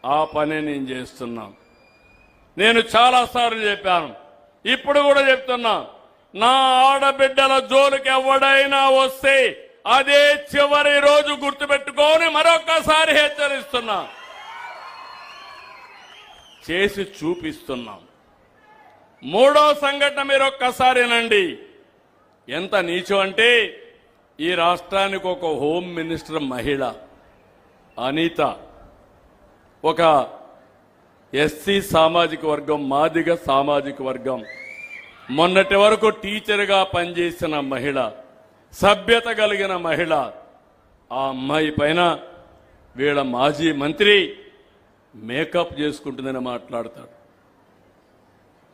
ఆ పని నేను చేస్తున్నా. నేను చాలాసార్లు చెప్పాను, ఇప్పుడు కూడా చెప్తున్నా, నా ఆడబిడ్డల జోలికి ఎవడైనా వస్తే అదే చివరి రోజు గుర్తుపెట్టుకొని మరొకసారి హెచ్చరిస్తున్నా, చేసి చూపిస్తున్నాం. మూడో సంఘటన మీరు ఒక్కసారినండి. ఎంత నీచం అంటే, ఈ రాష్ట్రానికి ఒక హోమ్ మినిస్టర్ మహిళ అనిత, ఒక ఎస్సీ సామాజిక వర్గం, మాదిగ సామాజిక వర్గం, మొన్నటి వరకు టీచర్గా పనిచేసిన మహిళ, సభ్యత కలిగిన మహిళ. ఆ అమ్మాయి పైన వీళ్ళ మాజీ మంత్రి మేకప్ చేసుకుంటుందని మాట్లాడతాడు.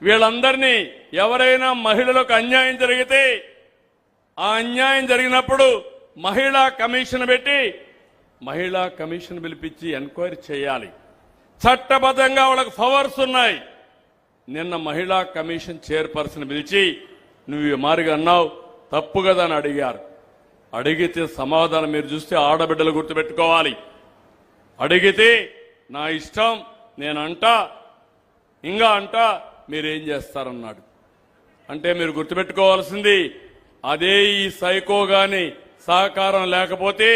వీళ్ళందరినీ, ఎవరైనా మహిళలకు అన్యాయం జరిగితే ఆ అన్యాయం జరిగినప్పుడు మహిళా కమిషన్ పెట్టి, మహిళా కమిషన్ పిలిపించి ఎంక్వైరీ చేయాలి. చట్టబద్ధంగా వాళ్ళకి పవర్స్ ఉన్నాయి. నిన్న మహిళా కమిషన్ చైర్పర్సన్ పిలిచి, నువ్వు ఈ మారిగా అన్నావు తప్పు కదా అని అడిగారు. అడిగితే సమాధానం మీరు చూస్తే ఆడబిడ్డలు గుర్తుపెట్టుకోవాలి. అడిగితే నా ఇష్టం, నేనంటా, ఇంకా అంటా, మీరేం చేస్తారన్నాడు. అంటే మీరు గుర్తుపెట్టుకోవాల్సింది, అదే ఈ సైకో గాని సహకారం లేకపోతే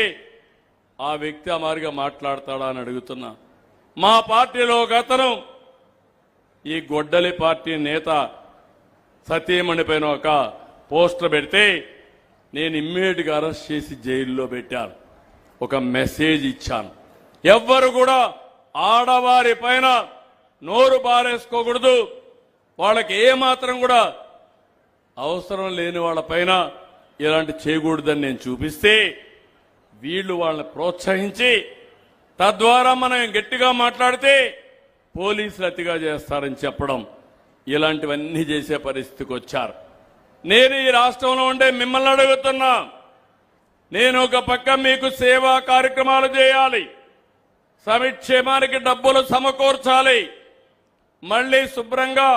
ఆ వ్యక్తి ఆ మారిగా మాట్లాడతాడా అని అడుగుతున్నా. మా పార్టీలో ఒక అతను, ఈ గొడ్డలి పార్టీ నేత సతీమణి పైన ఒక పోస్టర్ పెడితే నేను ఇమ్మీడియట్గా అరెస్ట్ చేసి జైల్లో పెట్టాను. ఒక మెసేజ్ ఇచ్చాను, ఎవ్వరు కూడా ఆడవారి పైన నోరు బారేసుకోకూడదు, వాళ్ళకి ఏమాత్రం కూడా అవసరం లేని వాళ్ళ పైన ఇలాంటి చేయకూడదని నేను చూపిస్తే, వీళ్ళు వాళ్ళని ప్రోత్సహించి, తద్వారా మనం గట్టిగా మాట్లాడితే పోలీసులు అతిగా చేస్తారని చెప్పడం, ఇలాంటివన్నీ చేసే పరిస్థితికి వచ్చారు. నేను ఈ రాష్ట్రంలో ఉండే మిమ్మల్ని అడుగుతున్నా, నేను ఒక పక్క మీకు సేవా కార్యక్రమాలు చేయాలి, సంక్షేమానికి డబ్బులు సమకూర్చాలి, మళ్లీ శుభ్రంగా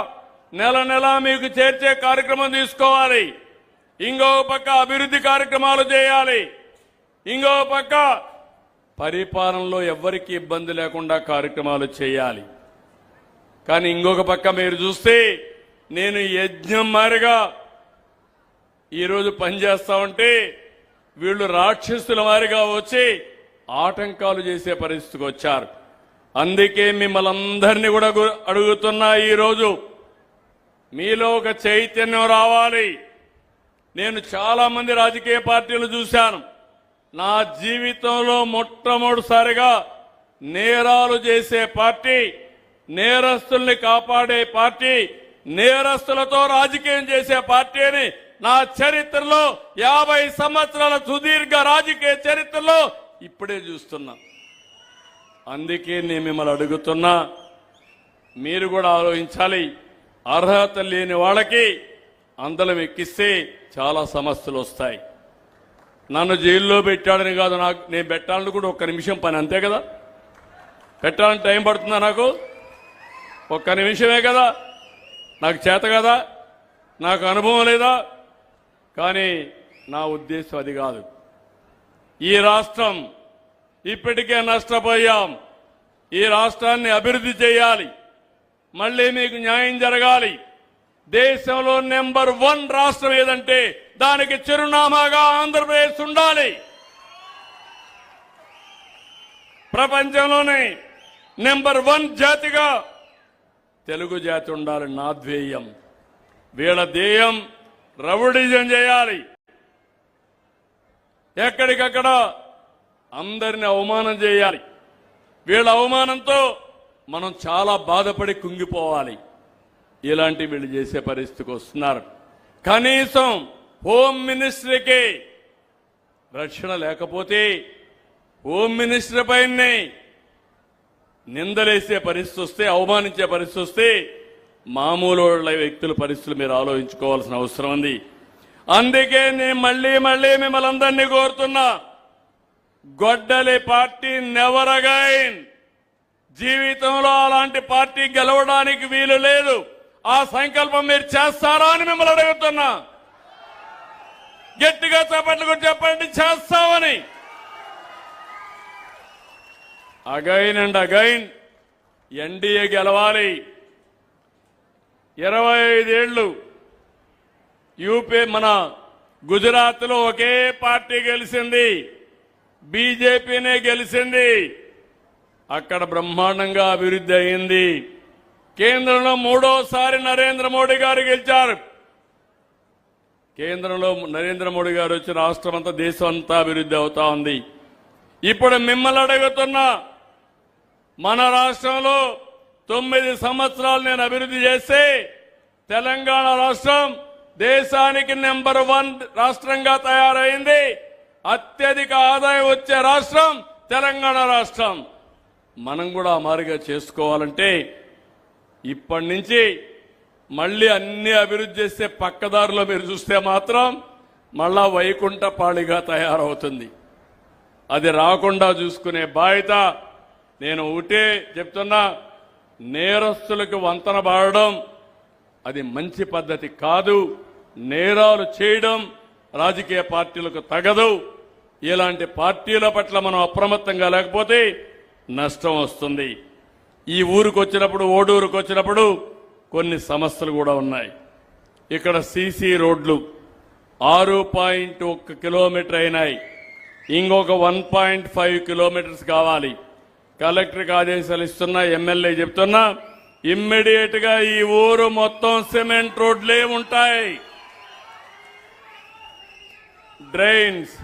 నెల నెలా మీకు చేర్చే కార్యక్రమం తీసుకోవాలి, ఇంకో పక్క అభివృద్ధి కార్యక్రమాలు చేయాలి, ఇంకో పక్క పరిపాలనలో ఎవ్వరికి ఇబ్బంది లేకుండా కార్యక్రమాలు చేయాలి. కానీ ఇంకొక పక్క మీరు చూస్తే, నేను యజ్ఞం మారిగా ఈరోజు పనిచేస్తా ఉంటే వీళ్ళు రాక్షసుల వారిగా వచ్చి ఆటంకాలు చేసే పరిస్థితికి వచ్చారు. అందుకే మిమ్మల్ని అందరినీ కూడా అడుగుతున్నా, ఈరోజు మీలో ఒక చైతన్యం రావాలి. నేను చాలా మంది రాజకీయ పార్టీలు చూశాను. నా జీవితంలో మొట్టమొదటిసారిగా నేరాలు చేసే పార్టీ, నేరస్తుల్ని కాపాడే పార్టీ, నేరస్తులతో రాజకీయం చేసే పార్టీ అని నా చరిత్రలో 50 సంవత్సరాల సుదీర్ఘ రాజకీయ చరిత్రలో ఇప్పుడే చూస్తున్నా. అందుకే నేను మిమ్మల్ని అడుగుతున్నా, మీరు కూడా ఆలోచించాలి. అర్హత లేని వాళ్ళకి అందలం ఎక్కిస్తే చాలా సమస్యలు వస్తాయి. నన్ను జైల్లో పెట్టాడని కాదు, నేను పెట్టాలని కూడా ఒక్క నిమిషం పని, అంతే కదా. పెట్టాలని టైం పడుతుందా నాకు? ఒక్క నిమిషమే కదా. నాకు చేత కదా, నాకు అనుభవం లేదా? కానీ నా ఉద్దేశం అది కాదు. ఈ రాష్ట్రం ఇప్పటికే నష్టపోయాం. ఈ రాష్ట్రాన్ని అభివృద్ధి చేయాలి, మళ్లీ మీకు న్యాయం జరగాలి. దేశంలో నెంబర్ 1 రాష్ట్రం ఏదంటే దానికి చిరునామాగా ఆంధ్రప్రదేశ్ ఉండాలి. ప్రపంచంలోనే నెంబర్ 1 జాతిగా తెలుగు జాతి ఉండాలి నా ధ్యేయం. వీళ్ళ ధ్యేయం రౌడీజం చేయాలి, ఎక్కడికక్కడ అందరిని అవమానం చేయాలి. వీళ్ళ అవమానంతో మనం చాలా బాధపడి కుంగిపోవాలి. ఇలాంటి వీళ్ళు చేసే పరిస్థితికి వస్తున్నారు. కనీసం హోమ్ మినిస్టర్కి రక్షణ లేకపోతే, హోమ్ మినిస్టర్ పైనే నిందలేసే పరిస్థితి వస్తే, అవమానించే పరిస్థితి వస్తే, మామూలు వ్యక్తుల పరిస్థితులు మీరు ఆలోచించుకోవాల్సిన అవసరం ఉంది. అందుకే నేను మళ్లీ మిమ్మల్ని అందరినీ కోరుతున్నా, గొడ్డలి పార్టీ నెవర్ అగైన్. జీవితంలో అలాంటి పార్టీ గెలవడానికి వీలు లేదు. ఆ సంకల్పం మీరు చేస్తారా అని మిమ్మల్ని అడుగుతున్నా. గట్టిగా చప్పట్లు కూడా చెప్పండి, చేస్తామని. అగైన్ అండ్ అగైన్ ఎన్డీఏ గెలవాలి. 25 ఏళ్లు యూపీ మన గుజరాత్లో ఒకే పార్టీ గెలిచింది, బీజేపీనే గెలిచింది. అక్కడ బ్రహ్మాండంగా అభివృద్ధి అయింది. కేంద్రంలో 3వ సారి నరేంద్ర మోడీ గారు గెలిచారు. కేంద్రంలో నరేంద్ర మోడీ గారు వచ్చి రాష్ట్రం అంతా, దేశం అంతా అభివృద్ధి అవుతా ఉంది. ఇప్పుడు మిమ్మల్ని అడుగుతున్నా, మన రాష్ట్రంలో 9 సంవత్సరాలు నేను అభివృద్ధి చేస్తే తెలంగాణ రాష్ట్రం దేశానికి నెంబర్ 1 రాష్ట్రంగా తయారైంది. అత్యధిక ఆదాయం వచ్చే రాష్ట్రం తెలంగాణ రాష్ట్రం. మనం కూడా అమారుగా చేసుకోవాలంటే ఇప్పటి నుంచి మళ్ళీ అన్ని అభివృద్ధి చేస్తే పక్కదారిలో మీరు చూస్తే మాత్రం మళ్ళా వైకుంఠపాళిగా తయారవుతుంది. అది రాకుండా చూసుకునే బాధ్యత నేను ఒకటే చెప్తున్నా, నేరస్తులకు వంతన బాడడం అది మంచి పద్ధతి కాదు. నేరాలు చేయడం రాజకీయ పార్టీలకు తగదు. ఇలాంటి పార్టీల పట్ల మనం అప్రమత్తంగా లేకపోతే నష్టం వస్తుంది. ఈ ఊరికి వచ్చినప్పుడు, ఓడూరుకు వచ్చినప్పుడు కొన్ని సమస్యలు కూడా ఉన్నాయి. ఇక్కడ సీసీ రోడ్లు 6.1 కిలోమీటర్ అయినాయి, ఇంకొక 1.5 కిలోమీటర్స్ కావాలి. కలెక్టర్కి ఆదేశాలు ఇస్తున్నా, ఎమ్మెల్యే చెప్తున్నా, ఇమ్మీడియట్ గా ఈ ఊరు మొత్తం సిమెంట్ రోడ్లే ఉంటాయి. డ్రైన్స్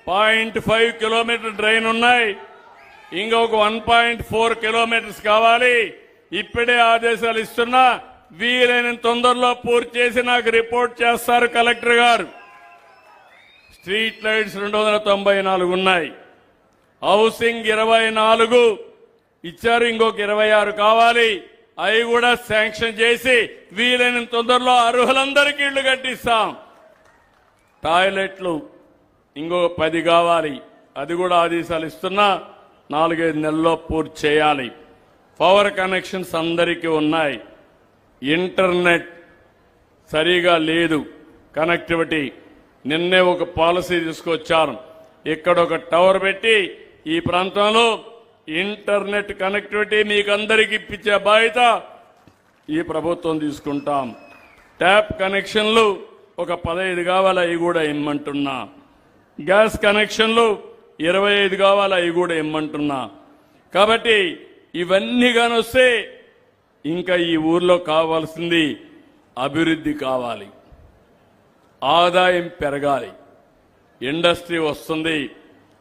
0.5 కిలోమీటర్ డ్రైన్ ఉన్నాయి, ఇంకొక 1.4 కిలోమీటర్స్ కావాలి. ఇప్పుడే ఆదేశాలు ఇస్తున్నా, వీలైనంత తొందరలో పూర్తి చేసి నాకు రిపోర్ట్ చేస్తారు కలెక్టర్ గారు. స్ట్రీట్ లైట్స్ 294 ఉన్నాయి, హౌసింగ్ 24 ఇచ్చారు, ఇంకొక 26 కావాలి. అవి కూడా శాంక్షన్ చేసి వీలైనంత తొందరలో అర్హులందరికీ ఇళ్లు కట్టిస్తాం. టాయిలెట్లు ఇంకొక 10 కావాలి, అది కూడా ఆదేశాలు ఇస్తున్నా, 4-5 నెలల్లో పూర్తి చేయాలి. పవర్ కనెక్షన్స్ అందరికీ ఉన్నాయి. ఇంటర్నెట్ సరిగా లేదు, కనెక్టివిటీ. నిన్నే ఒక పాలసీ తీసుకొచ్చారు, ఇక్కడ ఒక టవర్ పెట్టి ఈ ప్రాంతంలో ఇంటర్నెట్ కనెక్టివిటీ మీకు అందరికీ ఇప్పించే బాధ్యత ఈ ప్రభుత్వం తీసుకుంటాం. ట్యాప్ కనెక్షన్లు ఒక 15 కావాలి, అవి కూడా ఇమ్మంటున్నా. గ్యాస్ కనెక్షన్లు 25 కావాలి, అవి కూడా ఇమ్మంటున్నా. కాబట్టి ఇవన్నీ కానొస్తే ఇంకా ఈ ఊర్లో కావాల్సింది అభివృద్ధి కావాలి, ఆదాయం పెరగాలి, ఇండస్ట్రీ వస్తుంది.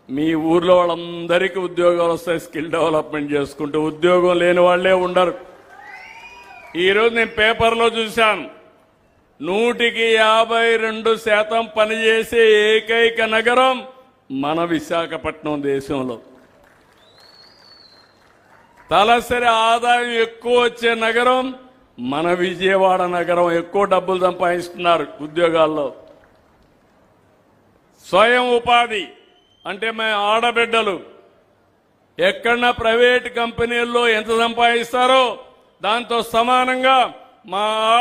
మీ ఊర్లో వాళ్ళందరికీ ఉద్యోగాలు వస్తాయి. స్కిల్ డెవలప్మెంట్ చేసుకుంటూ ఉద్యోగం లేని వాళ్లే ఉండరు. ఈరోజు నేను పేపర్లో చూశాను, 152% పనిచేసే ఏకైక నగరం మన విశాఖపట్నం దేశంలో. తలసరి ఆదాయం ఎక్కువ వచ్చే నగరం మన విజయవాడ నగరం. ఎక్కువ డబ్బులు సంపాదిస్తున్నారు ఉద్యోగాల్లో. స్వయం ఉపాధి అంటే మా ఆడబిడ్డలు ఎక్కడన్నా ప్రైవేట్ కంపెనీల్లో ఎంత సంపాదిస్తారో దాంతో సమానంగా మా